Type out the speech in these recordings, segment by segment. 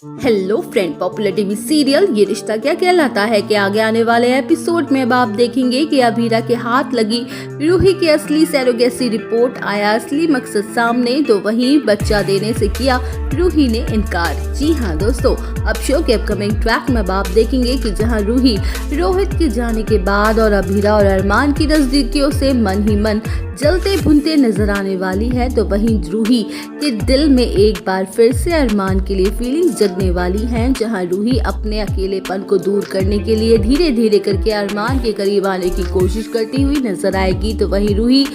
Hello friend, popular TV serial ये रिश्ता क्या कहलाता है कि आगे आने वाले एपिसोड में अब आप देखेंगे कि अभीरा के हाथ लगी रूही की असली सैरोगेसी रिपोर्ट, आया असली मकसद सामने, तो वहीं बच्चा देने से किया रूही ने इनकार। जी हाँ दोस्तों, अब शो के अपकमिंग ट्रैक में अब आप देखेंगे कि जहां रूही रोहित के जाने के बाद और अभीरा और अरमान की नजदीकियों से मन ही मन जलते भुनते नजर आने वाली है, तो वहीं रूही के दिल में एक बार फिर से अरमान के लिए फीलिंग्स जगने वाली हैं। जहां रूही अपने अकेलेपन को दूर करने के लिए धीरे धीरे करके अरमान के करीब आने की कोशिश करती हुई नजर आएगी, तो वहीं रूही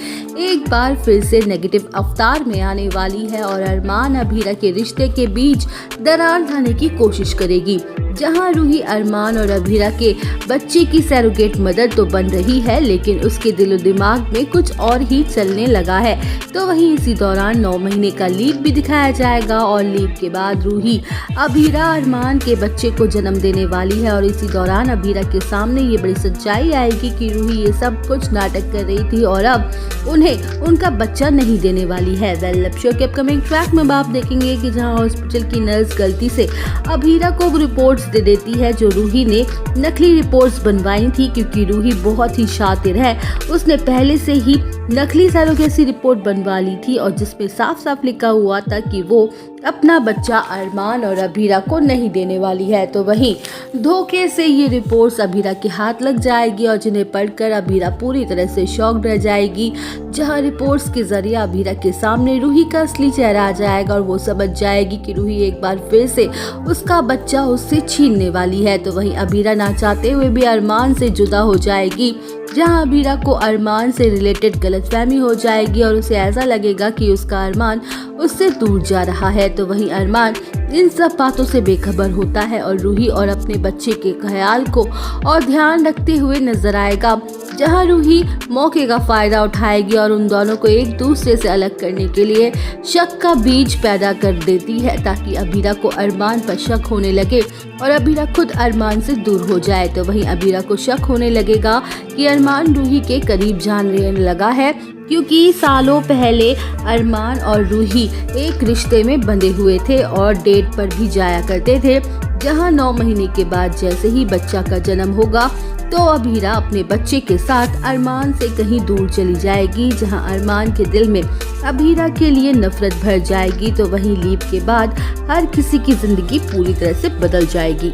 एक बार फिर से नेगेटिव अवतार में आने वाली है और अरमान अभीरा के रिश्ते के बीच दरार डालने की कोशिश करेगी। जहां रूही अरमान और अभीरा के बच्चे की सैरोगेट मदर तो बन रही है, लेकिन उसके दिलो दिमाग में कुछ और ही चलने लगा है। तो वहीं इसी दौरान 9 महीने का लीव भी दिखाया जाएगा और लीव के बाद रूही अभीरा अरमान के बच्चे को जन्म देने वाली है और इसी दौरान अभीरा के सामने ये बड़ी सच्चाई आएगी कि रूही ये सब कुछ नाटक कर रही थी और अब उन्हें उनका बच्चा नहीं देने वाली है। वेल, शो के अपकमिंग ट्रैक में आप देखेंगे कि जहां हॉस्पिटल की नर्स गलती से अभीरा को रिपोर्ट्स दे देती है जो रूही ने नकली रिपोर्ट्स बनवाई थी, क्योंकि रूही बहुत ही शातिर है। उसने पहले से ही नकली सैरोगेसी रिपोर्ट बनवा ली थी और जिसमें साफ साफ लिखा हुआ था कि वो अपना बच्चा अरमान और अभीरा को नहीं देने वाली है। तो वहीं धोखे से ये रिपोर्ट्स अभीरा के हाथ लग जाएगी और जिन्हें पढ़कर अभीरा पूरी तरह से शॉक्ड रह जाएगी। जहां रिपोर्ट्स के जरिए अभीरा के सामने रूही का असली चेहरा आ जाएगा और वो समझ जाएगी कि रूही एक बार फिर से उसका बच्चा उससे छीनने वाली है। तो वहीं अभीरा ना चाहते हुए भी अरमान से जुदा हो जाएगी, जहां अभीरा को अरमान से रिलेटेड गलतफहमी हो जाएगी और उसे ऐसा लगेगा कि उसका अरमान उससे दूर जा रहा है। तो वहीं अरमान इन सब बातों से बेखबर होता है और रूही और अपने बच्चे के ख्याल को और ध्यान रखते हुए नजर आएगा, जहां रूही मौके का फायदा उठाएगी और उन दोनों को एक दूसरे से अलग करने के लिए शक का बीज पैदा कर देती है, ताकि अभीरा को अरमान पर शक होने लगे और अभीरा खुद अरमान से दूर हो जाए। तो वहीं अभीरा को शक होने लगेगा कि अरमान रूही के करीब जाने लगा है, क्योंकि सालों पहले अरमान और रूही एक रिश्ते में बंधे हुए थे और डेट पर भी जाया करते थे। जहां 9 महीने के बाद जैसे ही बच्चा का जन्म होगा तो अभीरा अपने बच्चे के साथ अरमान से कहीं दूर चली जाएगी, जहां अरमान के दिल में अभीरा के लिए नफरत भर जाएगी। तो वहीं लीव के बाद हर किसी की जिंदगी पूरी तरह से बदल जाएगी।